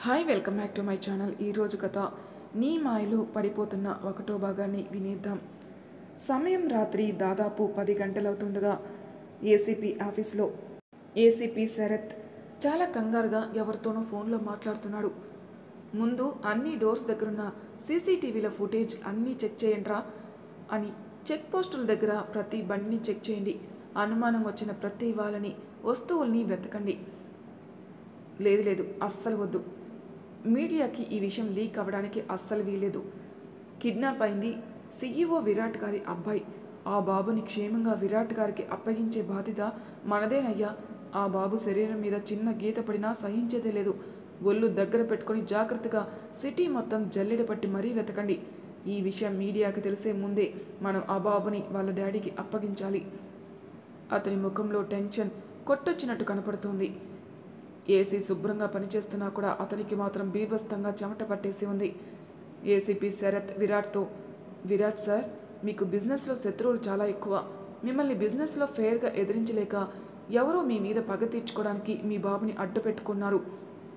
Hi welcome back to my channel. ఈరోజు కథ నీ మాయలో పడిపోతున్న ఒకటో భాగాన్ని వినేద్దాం. సమయం రాత్రి దాదాపు 10 గంటలవుతుండగా ఏసీపీ ఆఫీస్లో ఏసీపీ శరత్ చాలా కంగారుగా ఎవరితోనో ఫోన్లో మాట్లాడుతున్నాడు. ముందు అన్ని డోర్స్ దగ్గరున్న సీసీటీవీల ఫుటేజ్ అన్నీ చెక్ చేయండిరా అని, చెక్ పోస్టుల దగ్గర ప్రతి బండిని చెక్ చేయండి, అనుమానం వచ్చిన ప్రతి వాళ్ళని వస్తువుల్ని వెతకండి. లేదు అస్సలు వద్దు, మీడియాకి ఈ విషయం లీక్ అవ్వడానికి అస్సలు వీలేదు. కిడ్నాప్ అయింది సీఈఓ విరాట్ గారి అబ్బాయి. ఆ బాబుని క్షేమంగా విరాట్ గారికి అప్పగించే బాధ్యత మనదేనయ్యా. ఆ బాబు శరీరం మీద చిన్న గీత పడినా సహించేదే లేదు. ఒళ్ళు దగ్గర పెట్టుకుని జాగ్రత్తగా సిటీ మొత్తం జల్లెడ పట్టి మరీ వెతకండి. ఈ విషయం మీడియాకి తెలిసే ముందే మనం ఆ బాబుని వాళ్ళ డాడీకి అప్పగించాలి. అతని ముఖంలో టెన్షన్ కొట్టొచ్చినట్టు కనపడుతోంది. ఏసీ శుభ్రంగా పనిచేస్తున్నా కూడా అతనికి మాత్రం బీభత్సంగా చెమట పట్టేసి ఉంది. ఏసీపీ శరత్ విరాట్తో, విరాట్ సార్, మీకు బిజినెస్లో శత్రువులు చాలా ఎక్కువ. మిమ్మల్ని బిజినెస్లో ఫెయిర్గా ఎదిరించలేక ఎవరో మీ మీద పగ తీర్చుకోవడానికి మీ బాబుని అడ్డు పెట్టుకున్నారు.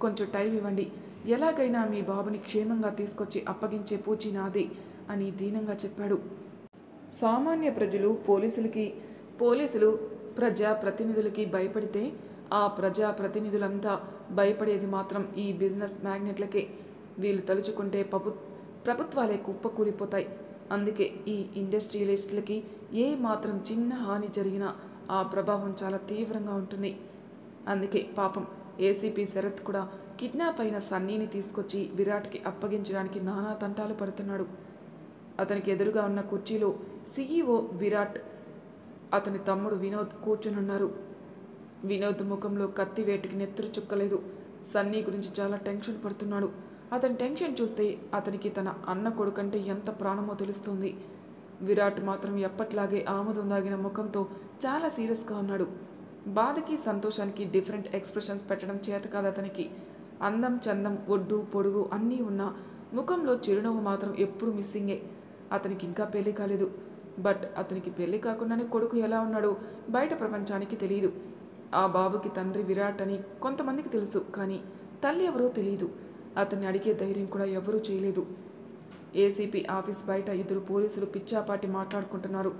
కొంచెం టైం ఇవ్వండి, ఎలాగైనా మీ బాబుని క్షేమంగా తీసుకొచ్చి అప్పగించే పూచి నాది అని దీనంగా చెప్పాడు. సామాన్య ప్రజలు పోలీసులు ప్రజాప్రతినిధులకి భయపడితే ఆ ప్రజాప్రతినిధులంతా భయపడేది మాత్రం ఈ బిజినెస్ మ్యాగ్నెట్లకే. వీళ్ళు తలుచుకుంటే ప్రభుత్వాలే కుప్పకూలిపోతాయి. అందుకే ఈ ఇండస్ట్రియలిస్టులకి ఏ మాత్రం చిన్న హాని జరిగినా ఆ ప్రభావం చాలా తీవ్రంగా ఉంటుంది. అందుకే పాపం ఏసీపీ శరత్ కూడా కిడ్నాప్ అయిన సన్నీని తీసుకొచ్చి విరాట్కి అప్పగించడానికి నానా తంటాలు పడుతున్నాడు. అతనికి ఎదురుగా ఉన్న కుర్చీలో సీఈఓ విరాట్, అతని తమ్ముడు వినోద్ కూర్చునున్నారు. వినోద్ ముఖంలో కత్తి వేటికి నెత్తురు చుక్కలేదు. సన్నీ గురించి చాలా టెన్షన్ పడుతున్నాడు. అతని టెన్షన్ చూస్తే అతనికి తన అన్న కొడుకంటే ఎంత ప్రాణమో తెలుస్తుంది. విరాట్ మాత్రం ఎప్పట్లాగే ఆముదం దాగిన ముఖంతో చాలా సీరియస్గా ఉన్నాడు. బాధకి సంతోషానికి డిఫరెంట్ ఎక్స్ప్రెషన్స్ పెట్టడం చేత కాదు అతనికి. అందం చందం ఒడ్డు పొడుగు అన్నీ ఉన్న ముఖంలో చిరునవ్వు మాత్రం ఎప్పుడు మిస్సింగే. అతనికి ఇంకా పెళ్లి కాలేదు. బట్ అతనికి పెళ్లి కాకుండానే కొడుకు ఎలా ఉన్నాడో బయట ప్రపంచానికి తెలియదు. ఆ బాబుకి తండ్రి విరాట్ అని కొంతమందికి తెలుసు, కానీ తల్లి ఎవరో తెలియదు. అతన్ని అడిగే ధైర్యం కూడా ఎవరూ చేయలేదు. ఏసీపీ ఆఫీస్ బయట 2 పోలీసులు పిచ్చాపాటి మాట్లాడుకుంటున్నారు.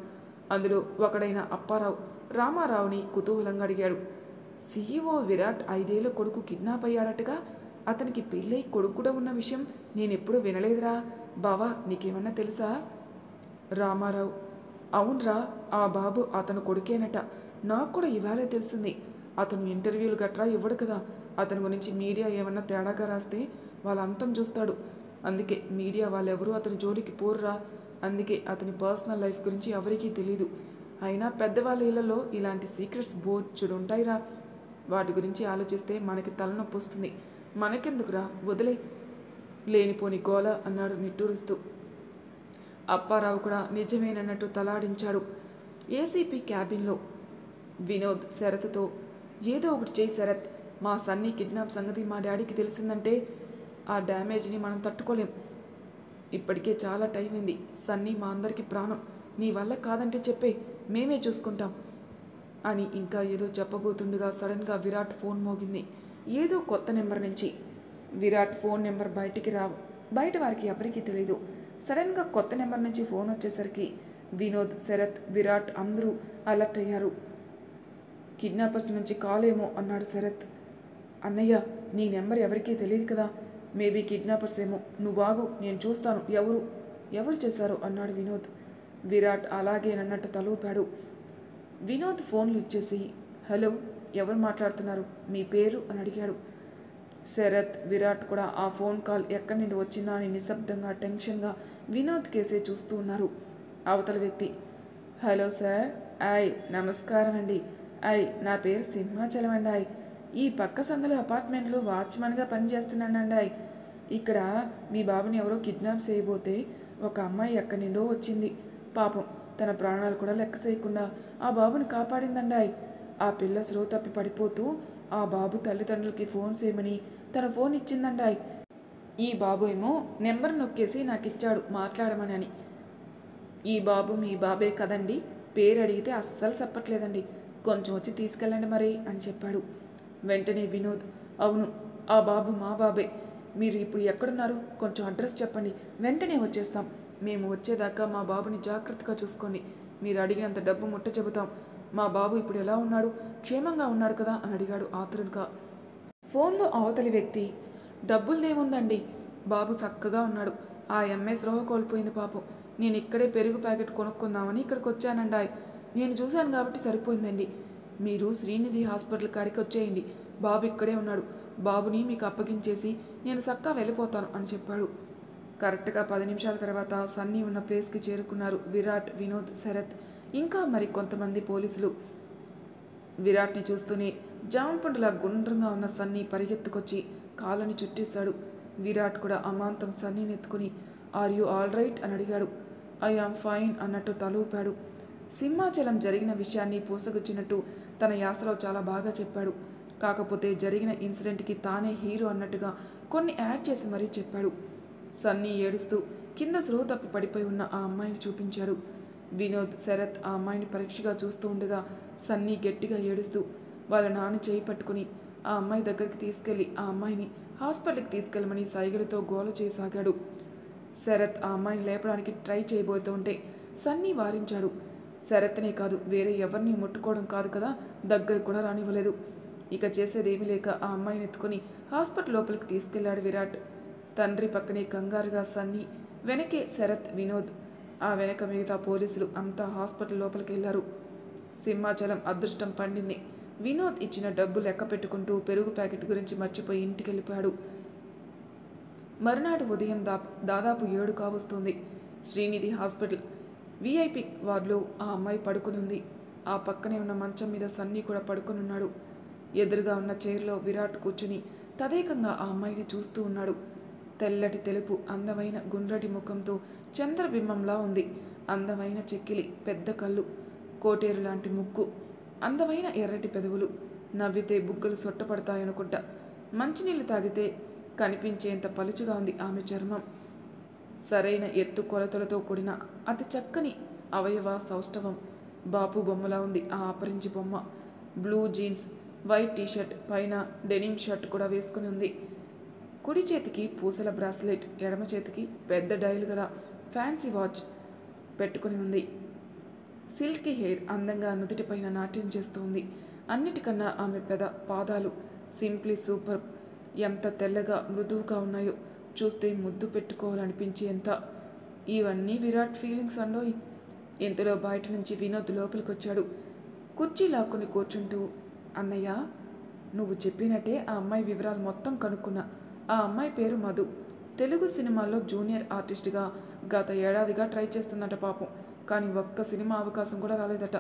అందులో ఒకడైన అప్పారావు రామారావుని కుతూహలంగా అడిగాడు. సీఈఓ విరాట్ 5 ఏళ్ల కొడుకు కిడ్నాప్ అయ్యాడటగా, అతనికి పెళ్ళై కొడుకు కూడా ఉన్న విషయం నేనెప్పుడూ వినలేదురా బావా, నీకేమన్నా తెలుసా? రామారావు, అవునరా, ఆ బాబు అతను కొడుకేనట. నాకు కూడా ఇవాళే తెలిసింది. అతను ఇంటర్వ్యూలు గట్రా ఇవ్వడు కదా. అతని గురించి మీడియా ఏమన్నా తేడాగా రాస్తే వాళ్ళ అంతం చూస్తాడు. అందుకే మీడియా వాళ్ళెవరూ అతని జోలికి పోరురా. అందుకే అతని పర్సనల్ లైఫ్ గురించి ఎవరికీ తెలీదు. అయినా పెద్దవాళ్ళ ఇళ్లలో ఇలాంటి సీక్రెట్స్ బోచ్చుడుంటాయిరా. వాటి గురించి ఆలోచిస్తే మనకి తలనొప్పి వస్తుంది. మనకెందుకురా, వదిలే, లేనిపోని గోల అన్నాడు నిట్టూరుస్తూ. అప్పారావు కూడా నిజమేనన్నట్టు తలాడించాడు. ఏసీపీ క్యాబిన్లో వినోద్ శరత్తో, ఏదో ఒకటి చేయి శరత్, మా సన్నీ కిడ్నాప్ సంగతి మా డాడీకి తెలిసిందంటే ఆ డ్యామేజ్ని మనం తట్టుకోలేం. ఇప్పటికే చాలా టైం అయింది. సన్నీ మా అందరికీ ప్రాణం. నీ వల్ల కాదంటే చెప్పే, మేమే చూసుకుంటాం అని ఇంకా ఏదో చెప్పబోతుండగా సడన్గా విరాట్ ఫోన్ మోగింది. ఏదో కొత్త నెంబర్ నుంచి. విరాట్ ఫోన్ నెంబర్ బయట వారికి ఎవరికీ తెలీదు. సడన్గా కొత్త నెంబర్ నుంచి ఫోన్ వచ్చేసరికి వినోద్, శరత్, విరాట్ అందరూ అలర్ట్ అయ్యారు. కిడ్నాపర్స్ నుంచి కాల్ ఏమో అన్నాడు శరత్. అన్నయ్య, నీ నెంబర్ ఎవరికీ తెలియదు కదా, మేబీ కిడ్నాపర్స్ ఏమో, నువ్వాగు, నేను చూస్తాను ఎవరు చేశారో అన్నాడు వినోద్. విరాట్ అలాగేనన్నట్టు తలూపాడు. వినోద్ ఫోన్ లిఫ్ట్ చేసి, హలో, ఎవరు మాట్లాడుతున్నారు, మీ పేరు అని అడిగాడు. శరత్, విరాట్ కూడా ఆ ఫోన్ కాల్ ఎక్కడి నుండి వచ్చిందా అని నిశ్శబ్దంగా టెన్షన్గా వినోద్ కేసే చూస్తూ ఉన్నారు. అవతల వ్యక్తి, హలో సార్, నమస్కారం అండి, నా పేరు సింహాచలం అండి, ఈ పక్క సందులో అపార్ట్మెంట్లో వాచ్మెన్గా పనిచేస్తున్నానండి. ఇక్కడ మీ బాబుని ఎవరో కిడ్నాప్ చేయబోతే ఒక అమ్మాయి ఎక్కడి నుండో వచ్చింది. పాపం తన ప్రాణాలు కూడా లెక్క చేయకుండా ఆ బాబుని కాపాడిందండి. ఆ పిల్ల స్లో తప్పి పడిపోతూ ఆ బాబు తల్లిదండ్రులకి ఫోన్ చేయమని తన ఫోన్ ఇచ్చిందండి. ఈ బాబు ఏమో నెంబర్ నొక్కేసి నాకు ఇచ్చాడు మాట్లాడమని అని. ఈ బాబు మీ బాబే కదండి, పేరు అడిగితే అస్సలు చెప్పట్లేదండి, కొంచెం వచ్చి తీసుకెళ్ళండి మరి అని చెప్పాడు. వెంటనే వినోద్, అవును, ఆ బాబు మా బాబే, మీరు ఇప్పుడు ఎక్కడున్నారు? కొంచెం అడ్రస్ చెప్పండి, వెంటనే వచ్చేస్తాం. మేము వచ్చేదాకా మా బాబుని జాగ్రత్తగా చూసుకోండి. మీరు అడిగినంత డబ్బు ముట్ట చెబుతాం. మా బాబు ఇప్పుడు ఎలా ఉన్నాడు? క్షేమంగా ఉన్నాడు కదా అని అడిగాడు ఆతృతగా. ఫోన్లో అవతలి వ్యక్తి, డబ్బులదేముందండి, బాబు చక్కగా ఉన్నాడు. ఆ అమ్మాయి స్పృహ కోల్పోయింది పాపం. నేను ఇక్కడే పెరుగు ప్యాకెట్ కొనుక్కుందామని ఇక్కడికి వచ్చానండి. నేను చూశాను కాబట్టి సరిపోయిందండి. మీరు శ్రీనిధి హాస్పిటల్ కాడికి వచ్చేయండి. బాబు ఇక్కడే ఉన్నాడు. బాబుని మీకు అప్పగించేసి నేను చక్కా వెళ్ళిపోతాను అని చెప్పాడు. కరెక్ట్గా 10 నిమిషాల తర్వాత సన్నీ ఉన్న ప్లేస్కి చేరుకున్నారు విరాట్, వినోద్, శరత్, ఇంకా మరి కొంతమంది పోలీసులు. విరాట్ని చూస్తూనే జాంపండులా గుండ్రంగా ఉన్న సన్నీ పరిగెత్తుకొచ్చి కాళ్ళని చుట్టేశాడు. విరాట్ కూడా అమాంతం సన్నీని ఎత్తుకుని ఆర్ యూ ఆల్ రైట్ అని అడిగాడు. ఐ ఆమ్ ఫైన్ అన్నట్టు తలూపాడు. సింహాచలం జరిగిన విషయాన్ని పూసగుచ్చినట్టు తన యాసలో చాలా బాగా చెప్పాడు. కాకపోతే జరిగిన ఇన్సిడెంట్కి తానే హీరో అన్నట్టుగా కొన్ని యాడ్ చేసి మరీ చెప్పాడు. సన్నీ ఏడుస్తూ కింద స్పృహ తప్పి పడిపోయి ఉన్న ఆ అమ్మాయిని చూపించాడు. వినోద్, శరత్ ఆ అమ్మాయిని పరీక్షగా చూస్తూ ఉండగా సన్నీ గట్టిగా ఏడుస్తూ వాళ్ళ నాన్న చేయి పట్టుకుని ఆ అమ్మాయి దగ్గరికి తీసుకెళ్లి ఆ అమ్మాయిని హాస్పిటల్కి తీసుకెళ్ళమని సైగలతో గోల చేయసాగాడు. శరత్ ఆ అమ్మాయిని లేపడానికి ట్రై చేయబోతుంటే సన్నీ వారించాడు. శరత్నే కాదు, వేరే ఎవరిని ముట్టుకోవడం కాదు కదా, దగ్గర కూడా రానివ్వలేదు. ఇక చేసేదేమీ లేక ఆ అమ్మాయిని ఎత్తుకుని హాస్పిటల్ లోపలికి తీసుకెళ్లాడు విరాట్. తండ్రి పక్కనే కంగారుగా సన్నీ, వెనకే శరత్, వినోద్, ఆ వెనక మిగతా పోలీసులు అంతా హాస్పిటల్ లోపలికి వెళ్లారు. సింహాచలం అదృష్టం పండింది. వినోద్ ఇచ్చిన డబ్బు లెక్క పెట్టుకుంటూ పెరుగు ప్యాకెట్ గురించి మర్చిపోయి ఇంటికి వెళ్ళిపోయాడు. మరునాడు ఉదయం దాదాపు 7 కావస్తుంది. శ్రీనిధి హాస్పిటల్ విఐపి వార్డులో ఆ అమ్మాయి పడుకుని ఉంది. ఆ పక్కనే ఉన్న మంచం మీద సన్నీ కూడా పడుకుని ఉన్నాడు. ఎదురుగా ఉన్న చైర్లో విరాట్ కూర్చుని తదేకంగా ఆ అమ్మాయిని చూస్తూ ఉన్నాడు. తెల్లటి తెలుపు అందమైన గుండ్రటి ముఖంతో చంద్రబింబంలా ఉంది. అందమైన చెక్కిలి, పెద్ద కళ్ళు, కోటేరు లాంటి ముక్కు, అందమైన ఎర్రటి పెదవులు, నవ్వితే బుగ్గలు సొట్టపడతాయనుకుంటా. మంచినీళ్ళు తాగితే కనిపించేంత పలుచుగా ఉంది ఆమె చర్మం. సరైన ఎత్తు కొలతలతో కూడిన అతి చక్కని అవయవ సౌష్ఠవం. బాపు బొమ్మలా ఉంది ఆ అపరించి బొమ్మ. బ్లూ జీన్స్, వైట్ టీషర్ట్, పైన డెనిమ్ షర్ట్ కూడా వేసుకుని ఉంది. కుడి చేతికి పూసల బ్రాస్లెట్, ఎడమ చేతికి పెద్ద డైల్ గల ఫ్యాన్సీ వాచ్ పెట్టుకుని ఉంది. సిల్కీ హెయిర్ అందంగా నుదుటిపైన నాట్యం చేస్తుంది. అన్నిటికన్నా ఆమె పాదాలు సింప్లీ సూపర్. ఎంత తెల్లగా మృదువుగా ఉన్నాయో, చూస్తే ముద్దు పెట్టుకోవాలనిపించేంత. ఇవన్నీ విరాట్ ఫీలింగ్స్ అండోయ్. ఇంతలో బయట నుంచి వినోద్ లోపలికి వచ్చాడు. కుర్చీ లాక్కుని కూర్చుంటూ, అన్నయ్య, నువ్వు చెప్పినట్టే ఆ అమ్మాయి వివరాలు మొత్తం కనుక్కున్నా. ఆ అమ్మాయి పేరు మధు. తెలుగు సినిమాల్లో జూనియర్ ఆర్టిస్ట్గా గత ఏడాదిగా ట్రై చేస్తుందట పాపం. కానీ ఒక్క సినిమా అవకాశం కూడా రాలేదట.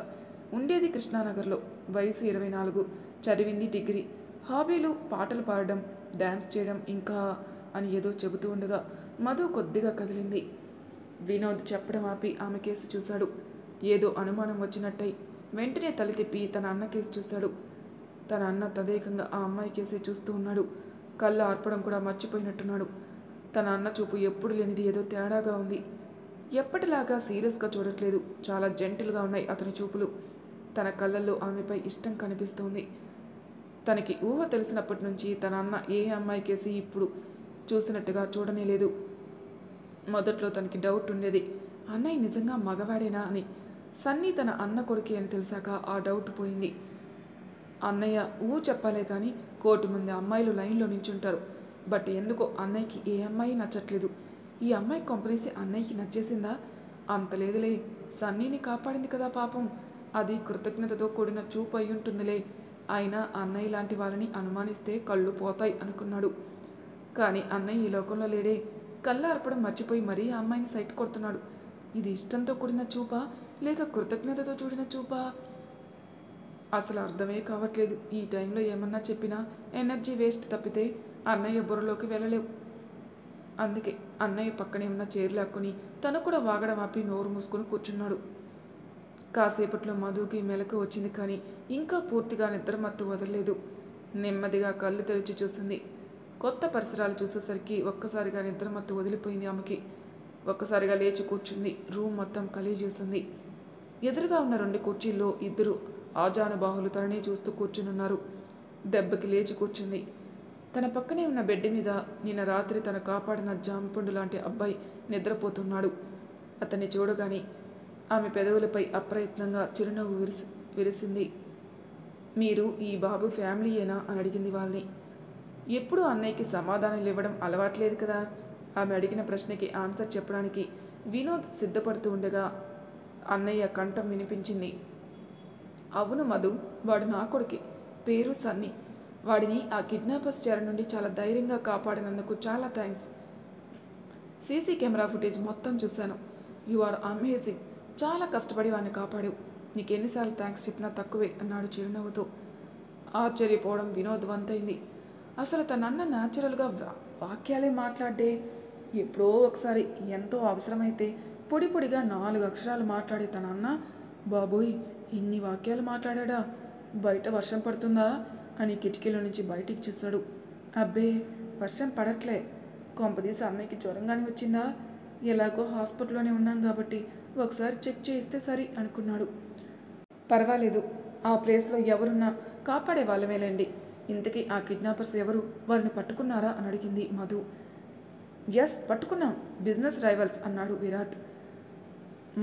ఉండేది కృష్ణానగర్లో. వయసు 24. చదివింది డిగ్రీ. హాబీలు పాటలు పాడడం, డ్యాన్స్ చేయడం, ఇంకా అని ఏదో చెబుతూ ఉండగా మధు కొద్దిగా కదిలింది. వినోద్ చెప్పడం ఆపి ఆమె కేసు చూశాడు. ఏదో అనుమానం వచ్చినట్టయి వెంటనే తల తిప్పి తన అన్న కేసు చూశాడు. తన అన్న తదేకంగా ఆ అమ్మాయి కేసే చూస్తూ ఉన్నాడు. కళ్ళు ఆర్పడం కూడా మర్చిపోయినట్టున్నాడు. తన అన్న చూపు ఎప్పుడు లేనిది ఏదో తేడాగా ఉంది. ఎప్పటిలాగా సీరియస్గా చూడట్లేదు. చాలా జెంటిల్గా ఉన్నాయి అతని చూపులు. తన కళ్ళల్లో ఆమెపై ఇష్టం కనిపిస్తోంది. తనకి ఊహ తెలిసినప్పటి నుంచి తన అన్న ఏ అమ్మాయి కేసి ఇప్పుడు చూసినట్టుగా చూడనే లేదు. మొదట్లో తనకి డౌట్ ఉండేది, అన్నయ్య నిజంగా మగవాడేనా అని. సన్నీ తన అన్న కొడుకే అని తెలిసాక ఆ డౌట్ పోయింది. అన్నయ్య చెప్పాలే కానీ 1,000 మంది అమ్మాయిలు లైన్లో నించుంటారు. బట్ ఎందుకో అన్నయ్యకి ఏ అమ్మాయి నచ్చట్లేదు. ఈ అమ్మాయి కొంపదీసి అన్నయ్యకి నచ్చేసిందా? అంత లేదులే, సన్నీని కాపాడింది కదా పాపం. అది కృతజ్ఞతతో కూడిన చూపు అయి ఉంటుందిలే. అయినా అన్నయ్య లాంటి వాళ్ళని అనుమానిస్తే కళ్ళు పోతాయి అనుకున్నాడు. కానీ అన్నయ్య ఈ లోకంలో లేడే. కళ్ళు అర్పడం మర్చిపోయి మరీ ఆ అమ్మాయిని సైట్ కొడుతున్నాడు. ఇది ఇష్టంతో కూడిన చూపా లేక కృతజ్ఞతతో చూడిన చూపా? అసలు అర్థమే కావట్లేదు. ఈ టైంలో ఏమన్నా చెప్పినా ఎనర్జీ వేస్ట్ తప్పితే అన్నయ్య బుర్రలోకి వెళ్ళలేవు. అందుకే అన్నయ్య పక్కనే ఉన్న చైర్ లాక్కుని తను కూడా వాగడం ఆపి నోరు మూసుకుని కూర్చున్నాడు. కాసేపట్లో మధుకి మెలకు వచ్చింది, కానీ ఇంకా పూర్తిగా నిద్రమత్తు వదలలేదు. నెమ్మదిగా కళ్ళు తెరిచి చూసింది. కొత్త పరిసరాలు చూసేసరికి ఒక్కసారిగా నిద్రమత్తు వదిలిపోయింది ఆమెకి. ఒక్కసారిగా లేచి కూర్చుంది. రూమ్ మొత్తం ఖాళీ చూసింది. ఎదురుగా ఉన్న 2 కుర్చీల్లో 2 ఆజానుబాహులు తననే చూస్తూ కూర్చునున్నారు. దెబ్బకి లేచి కూర్చుంది. తన పక్కనే ఉన్న బెడ్ మీద నిన్న రాత్రి తను కాపాడిన జాంపండు లాంటి అబ్బాయి నిద్రపోతున్నాడు. అతన్ని చూడగానే ఆమె పెదవులపై అప్రయత్నంగా చిరునవ్వు విరిసింది. మీరు ఈ బాబు ఫ్యామిలీయేనా అని అడిగింది వాళ్ళని. ఎప్పుడూ అన్నయ్యకి సమాధానాలు ఇవ్వడం అలవాట్లేదు కదా. ఆమె అడిగిన ప్రశ్నకి ఆన్సర్ చెప్పడానికి వినోద్ సిద్ధపడుతూ ఉండగా అన్నయ్య కంఠం వినిపించింది. అవును మధు, వాడు నా కొడుకే, పేరు సన్నీ. వాడిని ఆ కిడ్నాపర్స్ చెర నుండి చాలా ధైర్యంగా కాపాడినందుకు చాలా థ్యాంక్స్. సీసీ కెమెరా ఫుటేజ్ మొత్తం చూశాను. You are amazing. చాలా కష్టపడి వాడిని కాపాడావు. నీకు ఎన్నిసార్లు థ్యాంక్స్ చెప్పినా తక్కువే అన్నాడు చిరునవ్వుతో. ఆశ్చర్యపోవడం వినోద్ వంతైంది. అసలు తనన్న న్యాచురల్గా వాక్యాలే మాట్లాడే. ఎప్పుడో ఒకసారి ఎంతో అవసరమైతే పొడి పొడిగా 4 అక్షరాలు మాట్లాడే తనన్న బాబోయ్ ఇన్ని వాక్యాలు మాట్లాడా. బయట వర్షం పడుతుందా అని కిటికీలో నుంచి బయటికి చూశాడు. అబ్బే, వర్షం పడట్లే. కొంపదీసి అన్నయ్యకి జ్వరంగానే వచ్చిందా? ఎలాగో హాస్పిటల్లోనే ఉన్నాం కాబట్టి ఒకసారి చెక్ చేయిస్తే సరి అనుకున్నాడు. పర్వాలేదు, ఆ ప్లేస్లో ఎవరున్నా కాపాడే వాళ్ళమేలేండి. ఇంతకీ ఆ కిడ్నాపర్స్ ఎవరు? వాళ్ళని పట్టుకున్నారా అని అడిగింది మధు. ఎస్, పట్టుకున్నాం. బిజినెస్ రైవల్స్ అన్నాడు విరాట్.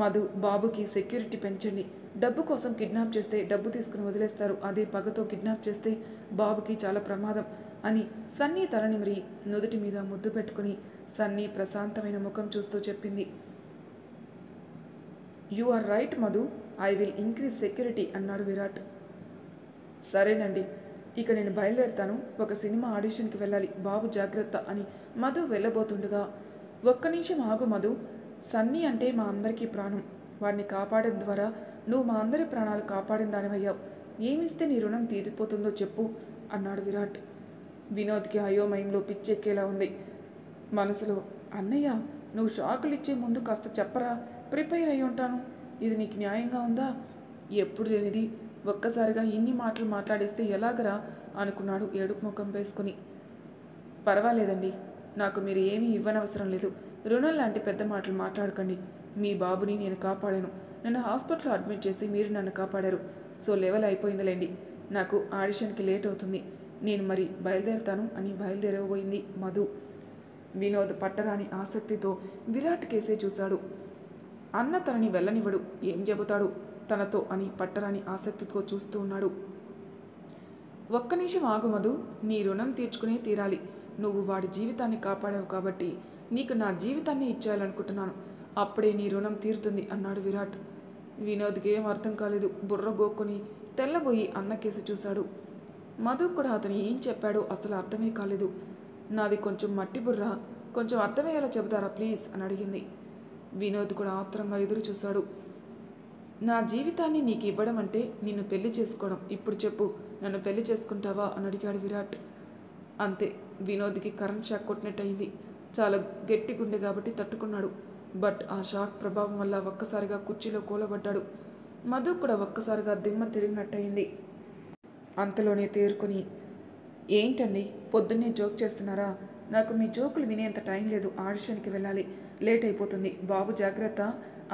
మధు, బాబుకి సెక్యూరిటీ పెంచండి. డబ్బు కోసం కిడ్నాప్ చేస్తే డబ్బు తీసుకుని వదిలేస్తారు. అదే పగతో కిడ్నాప్ చేస్తే బాబుకి చాలా ప్రమాదం అని సన్నీ తలనిమిరి నుదుటి మీద ముద్దు పెట్టుకుని సన్నీ ప్రశాంతమైన ముఖం చూస్తూ చెప్పింది. You are right Madhu, I will increase security అన్నాడు విరాట్. సరేనండి, ఇక నేను బయలుదేరుతాను. ఒక సినిమా ఆడిషన్కి వెళ్ళాలి. బాబు జాగ్రత్త అని మధు వెళ్ళబోతుండగా ఒక్క నిమిషం ఆగు మధు. సన్నీ అంటే మా అందరికీ ప్రాణం. వాడిని కాపాడడం ద్వారా నువ్వు మా అందరి ప్రాణాలు కాపాడిన దానివయ్యావు. ఏమిస్తే నీ రుణం తీరిపోతుందో చెప్పు అన్నాడు విరాట్. వినోద్కి అయోమయంలో పిచ్చెక్కేలా ఉంది. మనసులో, అన్నయ్య నువ్వు షాకులు ఇచ్చే ముందు కాస్త చెప్పరా, ప్రిపేర్ అయి ఉంటాను. ఇది నీకు న్యాయంగా ఉందా? ఎప్పుడు లేనిది ఒక్కసారిగా ఇన్ని మాటలు మాట్లాడేస్తే ఎలాగరా అనుకున్నాడు ఏడుపు ముఖం వేసుకుని. పర్వాలేదండి, నాకు మీరు ఏమీ ఇవ్వనవసరం లేదు. రుణం లాంటి పెద్ద మాటలు మాట్లాడకండి. మీ బాబుని నేను కాపాడాను. నన్ను హాస్పిటల్లో అడ్మిట్ చేసి మీరు నన్ను కాపాడారు. సో లెవెల్ అయిపోయిందిలేండి. నాకు ఆడిషన్కి లేట్ అవుతుంది. నేను మరి బయలుదేరుతాను అని బయలుదేరబోయింది మధు. వినోద్ పట్టరాని ఆసక్తితో విరాట్ కేసే చూశాడు. అన్న తనని వెళ్ళనివ్వడు. ఏం చెబుతాడు తనతో అని పట్టరాని ఆసక్తితో చూస్తూ ఉన్నాడు. ఒక్క నిమిషం ఆగు మధు, నీ రుణం తీర్చుకునే తీరాలి. నువ్వు వాడి జీవితాన్ని కాపాడావు కాబట్టి నీకు నా జీవితాన్ని ఇచ్చేయాలనుకుంటున్నాను. అప్పుడే నీ రుణం తీరుతుంది అన్నాడు విరాట్. వినోద్కి ఏం అర్థం కాలేదు. బుర్ర గోక్కుని తెల్లబోయి అన్న కేసు చూశాడు. మధు కూడా అతను ఏం చెప్పాడో అసలు అర్థమే కాలేదు. నాది కొంచెం మట్టి బుర్ర, కొంచెం అర్థమయ్యేలా చెబుతారా ప్లీజ్ అని అడిగింది. వినోద్ కూడా ఆత్రంగా ఎదురు చూశాడు. నా జీవితాన్ని నీకు ఇవ్వడం అంటే నిన్ను పెళ్లి చేసుకోవడం. ఇప్పుడు చెప్పు, నన్ను పెళ్లి చేసుకుంటావా అని అడిగాడు విరాట్. అంతే, వినోద్కి కరెంట్ షాక్ కొట్టినట్టయింది. చాలా గట్టి గుండె కాబట్టి తట్టుకున్నాడు. బట్ ఆ షాక్ ప్రభావం వల్ల ఒక్కసారిగా కుర్చీలో కూలబడ్డాడు. మధు కూడా ఒక్కసారిగా దిమ్మ తిరిగినట్టయింది. అంతలోనే తేరుకొని, ఏంటండి పొద్దున్నే జోక్ చేస్తున్నారా? నాకు మీ జోకులు వినేంత టైం లేదు. ఆడిషన్కి వెళ్ళాలి, లేట్ అయిపోతుంది. బాబు జాగ్రత్త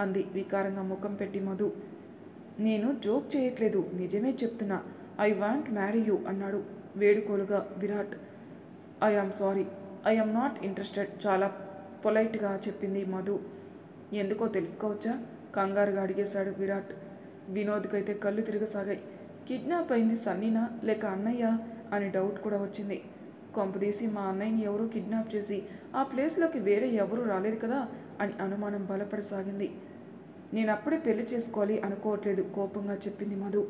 అంది వికారంగా ముఖం పెట్టి మధు. నేను జోక్ చేయట్లేదు, నిజమే చెప్తున్నా. ఐ వాంట్ మ్యారీ యూ అన్నాడు వేడుకోలుగా Virat. I am sorry, I am not interested చాలా పొలైట్గా చెప్పింది మధు. ఎందుకో తెలుసుకోవచ్చా? కంగారుగా అడిగేశాడు విరాట్. వినోద్కైతే కళ్ళు తిరగసాగాయి. కిడ్నాప్ అయింది సన్నీనా లేక అన్నయ్య అని డౌట్ కూడా వచ్చింది. కొంపదీసి మా అన్నయ్యని ఎవరో కిడ్నాప్ చేసి ఆ ప్లేస్లోకి వేరే ఎవరూ రాలేదు కదా అని అనుమానం బలపడసాగింది. నేను అప్పుడే పెళ్లి చేసుకోవాలి అనుకోవట్లేదు కోపంగా చెప్పింది మధు.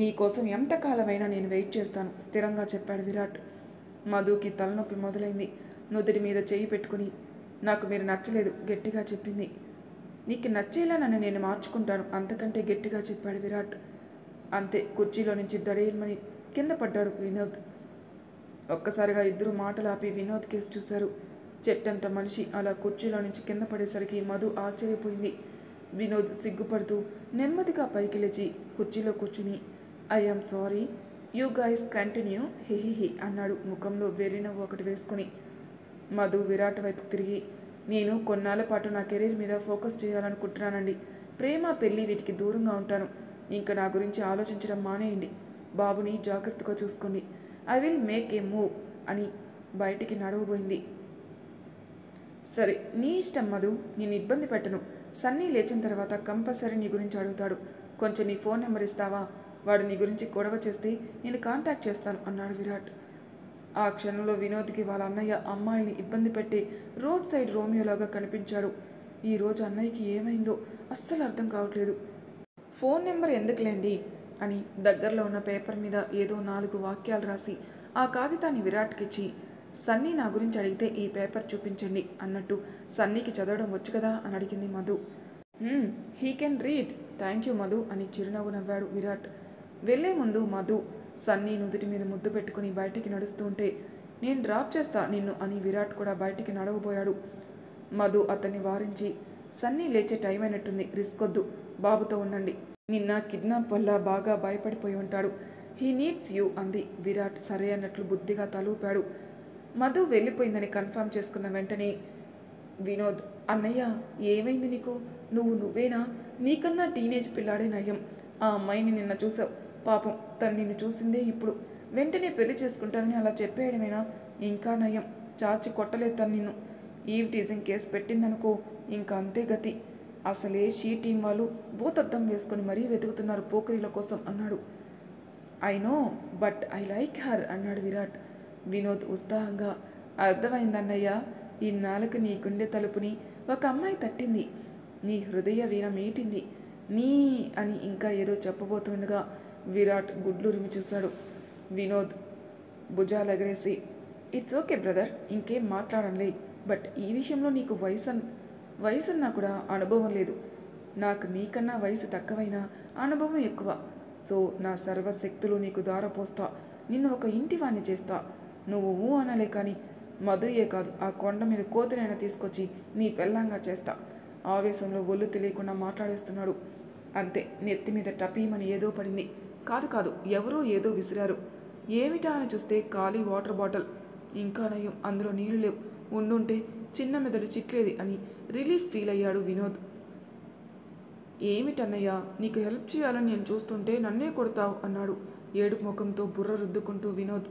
నీకోసం ఎంతకాలమైనా నేను వెయిట్ చేస్తాను స్థిరంగా చెప్పాడు విరాట్. మధుకి తలనొప్పి మొదలైంది. నుదుటి మీద చెయ్యి పెట్టుకుని, నాకు మీరు నచ్చలేదు గట్టిగా చెప్పింది. నీకు నచ్చేలా నన్ను నేను మార్చుకుంటాను అంతకంటే గట్టిగా చెప్పాడు విరాట్. అంతే, కుర్చీలో నుంచి దడేల్మని కింద పడ్డాడు వినోద్. ఒక్కసారిగా ఇద్దరు మాటలు ఆపి వినోద్ కేసు చూశారు. చెట్టంత మనిషి అలా కుర్చీలో నుంచి కింద పడేసరికి మధు ఆశ్చర్యపోయింది. వినోద్ సిగ్గుపడుతూ నెమ్మదిగా పైకి లేచి కుర్చీలో కూర్చుని, I am sorry, you guys continue హిహిహి అన్నాడు ముఖంలో వెర్రినవ్వు ఒకటి వేసుకుని. మధు విరాట్ వైపు తిరిగి, నేను కొన్నాళ్ళ పాటు నా కెరీర్ మీద ఫోకస్ చేయాలనుకుంటున్నానండి. ప్రేమ పెళ్ళి వీటికి దూరంగా ఉంటాను. ఇంకా నా గురించి ఆలోచించడం మానేయండి. బాబుని జాగ్రత్తగా చూసుకోండి. I will make a move అని బయటికి నడవబోయింది. సరే నీ ఇష్టం మధు, నేను ఇబ్బంది పెట్టను. సన్నీ లేచిన తర్వాత కంపల్సరీ నీ గురించి అడుగుతాడు. కొంచెం నీ ఫోన్ నెంబర్ ఇస్తావా? వాడు నీ గురించి గొడవ చేస్తే నేను కాంటాక్ట్ చేస్తాను అన్నాడు విరాట్. ఆ క్షణంలో వినోద్కి వాళ్ళ అన్నయ్య అమ్మాయిని ఇబ్బంది పెట్టి రోడ్ సైడ్ రోమియోలాగా కనిపించాడు. ఈరోజు అన్నయ్యకి ఏమైందో అస్సలు అర్థం కావట్లేదు. ఫోన్ నెంబర్ ఎందుకులేండి అని దగ్గరలో ఉన్న పేపర్ మీద ఏదో 4 వాక్యాలు రాసి ఆ కాగితాన్ని విరాట్కిచ్చి, సన్నీ నా గురించి అడిగితే ఈ పేపర్ చూపించండి అన్నట్టు సన్నీకి చదవడం వచ్చు కదా అని అడిగింది Madhu. He can read. Thank you Madhu అని చిరునవ్వు నవ్వాడు విరాట్. వెళ్లే ముందు మధు సన్నీ నుదుటి మీద ముద్దు పెట్టుకుని బయటికి నడుస్తూ ఉంటే, నేను డ్రాప్ చేస్తా నిన్ను అని విరాట్ కూడా బయటికి నడవబోయాడు. మధు అతన్ని వారించి, సన్నీ లేచే టైం అయినట్టుంది, రిస్క్ వద్దు, బాబుతో ఉండండి. నిన్న కిడ్నాప్ వల్ల బాగా భయపడిపోయి ఉంటాడు. హీ నీడ్స్ యూ అంది. విరాట్ సరే అన్నట్లు బుద్ధిగా తలూపాడు. మధు వెళ్ళిపోయిందని కన్ఫర్మ్ చేసుకున్న వెంటనే వినోద్, అన్నయ్య ఏమైంది నీకు? నువ్వేనా? నీకన్నా టీనేజ్ పిల్లాడే నయం. ఆ అమ్మాయిని నిన్న చూసావు, పాపం తను నిన్ను చూసిందే ఇప్పుడు. వెంటనే పెళ్లి చేసుకుంటానని అలా చెప్పేయడమేనా? ఇంకా నయం, చాచి కొట్టలేదు తను నిన్ను. ఈవ్ టీజింగ్ కేసు పెట్టిందనుకో, ఇంకా అంతే గతి. అసలే షీ టీం వాళ్ళు భూతద్దం వేసుకొని మరీ వెతుకుతున్నారు పోకరీల కోసం అన్నాడు. I know, but I like her అన్నాడు విరాట్. వినోద్ ఉత్సాహంగా, అర్థమైందన్నయ్య, ఇన్నాళ్ళకు నీ గుండె తలుపుని ఒక అమ్మాయి తట్టింది, నీ హృదయ వీణ మీటింది. నీ అని ఇంకా ఏదో చెప్పబోతుండగా విరాట్ గుడ్లురిమి చూశాడు. వినోద్ భుజాలెగరేసి, ఇట్స్ ఓకే బ్రదర్, ఇంకేం మాట్లాడంలే. బట్ ఈ విషయంలో నీకు వయసున్నా కూడా అనుభవం లేదు. నాకు నీకన్నా వయసు తక్కువైనా అనుభవం ఎక్కువ. సో నా సర్వశక్తులు నీకు దారపోస్తా, నిన్ను ఒక ఇంటివాణ్ణి చేస్తా. నువ్వు అనలే కానీ మధుయే కాదు, ఆ కొండ మీద కోతినైనా తీసుకొచ్చి నీ పెళ్ళంగా చేస్తా. ఆవేశంలో ఒళ్ళు తెలియకుండా మాట్లాడేస్తున్నాడు. అంతే, నెత్తి మీద టపీమని ఏదో పడింది. కాదు, ఎవరో ఏదో విసిరారు. ఏమిటా అని చూస్తే ఖాళీ వాటర్ బాటిల్. ఇంకా నయం, అందులో నీళ్లు లేవు. ఉండుంటే చిన్న మెదడు చిట్లేది అని రిలీఫ్ ఫీల్ అయ్యాడు వినోద్. ఏమిటన్నయ్యా, నీకు హెల్ప్ చేయాలని నేను చూస్తుంటే నన్నే కొడతావు అన్నాడు ఏడుపు ముఖంతో బుర్ర రుద్దుకుంటూ వినోద్.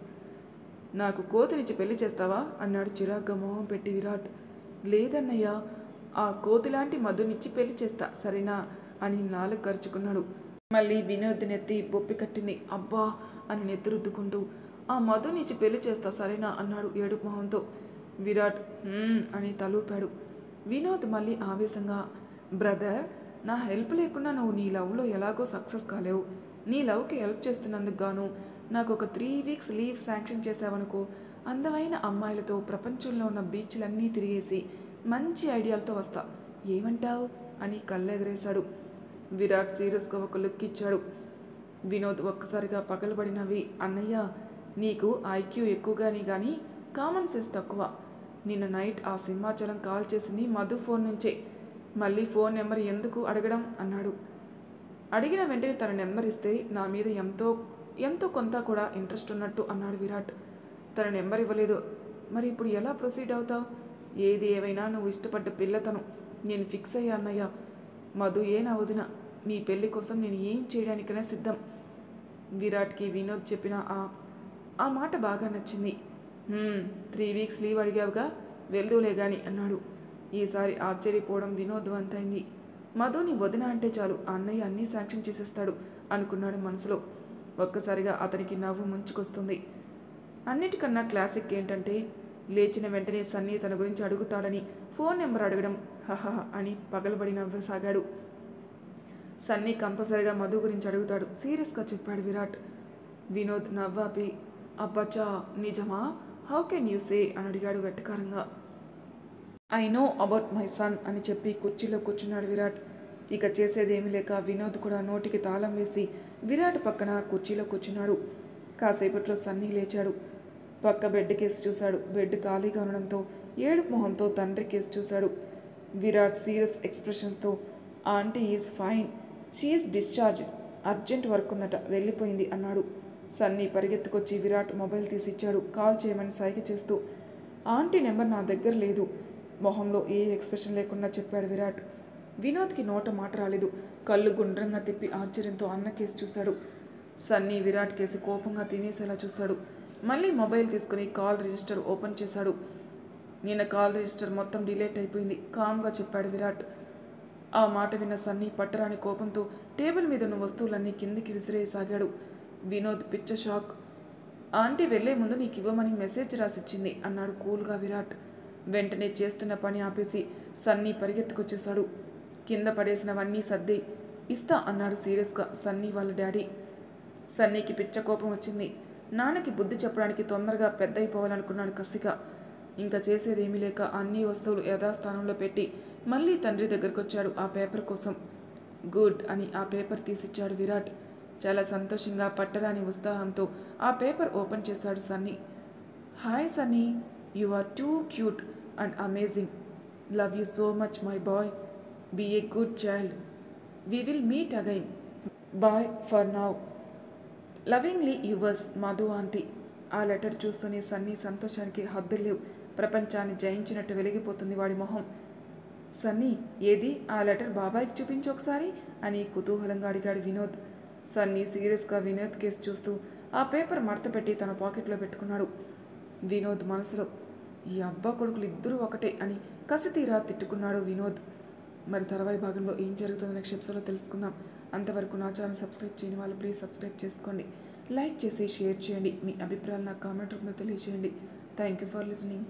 నాకు కోతినిచ్చి పెళ్లి చేస్తావా అన్నాడు చిరాగ్గా మొహం పెట్టి విరాట్. లేదన్నయ్యా, ఆ కోతిలాంటి మధునిచ్చి పెళ్లి చేస్తా సరేనా అని నాలుగు ఖర్చుకున్నాడు. మళ్ళీ వినోద్ నెత్తి బొప్పి కట్టింది. అబ్బా అని నెత్తురుద్దుకుంటూ, ఆ మధునిచ్చి పెళ్లి చేస్తా సరేనా అన్నాడు ఏడుపు మొహంతో. విరాట్ అని తలూపాడు. వినోద్ మళ్ళీ ఆవేశంగా, బ్రదర్, నా హెల్ప్ లేకుండా నువ్వు నీ లవ్లో ఎలాగో సక్సెస్ కాలేవు. నీ లవ్కి హెల్ప్ చేస్తున్నందుకు గాను నాకు ఒక 3 వీక్స్ లీవ్ శాంక్షన్ చేసావనుకో, అందమైన అమ్మాయిలతో ప్రపంచంలో ఉన్న బీచ్లన్నీ తిరిగేసి మంచి ఐడియాలతో వస్తా, ఏమంటావు అని కళ్ళెగరేశాడు. విరాట్ సీరియస్గా ఒక లుక్ ఇచ్చాడు. వినోద్ ఒక్కసారిగా పగలబడినవి, అన్నయ్య, నీకు ఐక్యూ ఎక్కువగానే కానీ కామన్ సెన్స్ తక్కువ. నిన్న నైట్ ఆ సింహాచలం కాల్ చేసింది మధు ఫోన్ నుంచే. మళ్ళీ ఫోన్ నెంబర్ ఎందుకు అడగడం అన్నాడు. అడిగిన వెంటనే తన నెంబర్ ఇస్తే నా మీద ఎంతో కొంత కూడా ఇంట్రెస్ట్ ఉన్నట్టు అన్నాడు విరాట్. తన నెంబర్ ఇవ్వలేదు, మరి ఇప్పుడు ఎలా ప్రొసీడ్ అవుతావు? ఏది ఏమైనా నువ్వు ఇష్టపడ్డ పిల్లతను, నేను ఫిక్స్ అయ్యా అన్నయ్య. మధు నా వదిన, మీ పెళ్లి కోసం నేను ఏం చేయడానికైనా సిద్ధం. విరాట్కి వినోద్ చెప్పిన ఆ మాట బాగా నచ్చింది. 3 వీక్స్ లీవ్ అడిగావుగా, వెళ్దూలే గాని అన్నాడు. ఈసారి ఆశ్చర్యపోవడం వినోద్ వంతైంది. మధుని వదిన అంటే చాలు, అన్నయ్య అన్నీ శాంక్షన్ చేసేస్తాడు అనుకున్నాడు మనసులో. ఒక్కసారిగా అతనికి నవ్వు ముంచుకొస్తుంది. అన్నిటికన్నా క్లాసిక్ ఏంటంటే, లేచిన వెంటనే సన్నీ తన గురించి అడుగుతాడని ఫోన్ నెంబర్ అడగడం. హహహ అని పగలబడి నవ్వసాగాడు. సన్నీ కంపల్సరిగా మధు గురించి అడుగుతాడు, సీరియస్గా చెప్పాడు విరాట్. వినోద్ నవ్వాపి, అబ్బచ్చా నిజమా? హౌ కెన్ యూ సే అని అడిగాడు వెట్టకారంగా. I know about my son అని చెప్పి కుర్చీలో కూర్చున్నాడు విరాట్. ఇక చేసేదేమీ లేక వినోద్ కూడా నోటికి తాళం వేసి విరాట్ పక్కన కుర్చీలో కూర్చున్నాడు. కాసేపట్లో సన్నీ లేచాడు. పక్క బెడ్ కేసు చూశాడు. బెడ్ ఖాళీగా ఉండడంతో ఏడుపు మొహంతో తండ్రి కేసు చూశాడు. విరాట్ సీరియస్ ఎక్స్ప్రెషన్స్తో, aunty is fine, she's discharge, urgent work ఉందట, వెళ్ళిపోయింది అన్నాడు. సన్నీ పరిగెత్తుకొచ్చి విరాట్ మొబైల్ తీసిచ్చాడు. కాల్ చేయమని సైగ చేస్తూ, ఆంటీ నెంబర్ నా దగ్గర లేదు, మొహంలో ఏ ఎక్స్ప్రెషన్ లేకుండా చెప్పాడు విరాట్. వినోద్కి నోట మాట రాలేదు. కళ్ళు గుండ్రంగా తిప్పి ఆశ్చర్యంతో అన్న కేసు చూశాడు. సన్నీ విరాట్ కేసు కోపంగా తినేసేలా చూశాడు. మళ్ళీ మొబైల్ తీసుకుని కాల్ రిజిస్టర్ ఓపెన్ చేశాడు. నిన్న కాల్ రిజిస్టర్ మొత్తం డిలీట్ అయిపోయింది, కామ్గా చెప్పాడు విరాట్. ఆ మాట విన్న సన్నీ పట్టరాని కోపంతో టేబుల్ మీద ఉన్న వస్తువులన్నీ కిందికి విసిరేయసాగాడు. వినోద్ పిచ్చ షాక్. ఆంటీ వెళ్లే ముందు నీకు ఇవ్వమని మెసేజ్ రాసిచ్చింది అన్నాడు కూల్గా విరాట్. వెంటనే చేస్తున్న పని ఆపేసి సన్నీ పరిగెత్తుకొచ్చేశాడు. కింద పడేసినవన్నీ సర్ది ఇస్తా అన్నాడు సీరియస్గా సన్నీ వాళ్ళ డాడీ. సన్నీకి పిచ్చ కోపం వచ్చింది. నాన్నకి బుద్ధి చెప్పడానికి తొందరగా పెద్దయిపోవాలనుకున్నాడు కసిగా. ఇంకా చేసేదేమీ లేక అన్ని వస్తువులు యథాస్థానంలో పెట్టి మళ్ళీ తండ్రి దగ్గరకొచ్చాడు ఆ పేపర్ కోసం. గుడ్ అని ఆ పేపర్ తీసిచ్చాడు విరాట్. చాలా సంతోషంగా పట్టరాని ఉత్సాహంతో ఆ పేపర్ ఓపెన్ చేశాడు Sunny. Hi Sunny, you are too cute and amazing. Love you so much my boy. Be a good child. We will meet again. Bye for now. Lovingly yours Madhu aunty. ఆ letter చూస్తూనే సన్నీ సంతోషానికి హద్దులు లేవు. ప్రపంచాన్ని జయించినట్టు వెలిగిపోతుంది వాడి మొహం. సన్నీ, ఏది ఆ లెటర్ బాబాయ్కి చూపించు ఒకసారి అని కుతూహలంగా అడిగాడు వినోద్. సన్నీ సీరియస్గా వినోద్ కేసు చూస్తూ ఆ పేపర్ మడత పెట్టి తన పాకెట్లో పెట్టుకున్నాడు. వినోద్ మనసులో ఈ అబ్బా కొడుకులు ఇద్దరూ ఒకటే అని కసితీరా తిట్టుకున్నాడు వినోద్. మరి తర్వాయి భాగంలో ఏం జరుగుతుందో నెక్స్ట్ ఎపిసోడ్లో తెలుసుకుందాం. అంతవరకు నా ఛానల్ సబ్స్క్రైబ్ చేయని వాళ్ళు ప్లీజ్ సబ్స్క్రైబ్ చేసుకోండి. లైక్ చేసి షేర్ చేయండి. మీ అభిప్రాయాలు నాకు కామెంట్ రూపంలో తెలియజేయండి. Thank you for listening.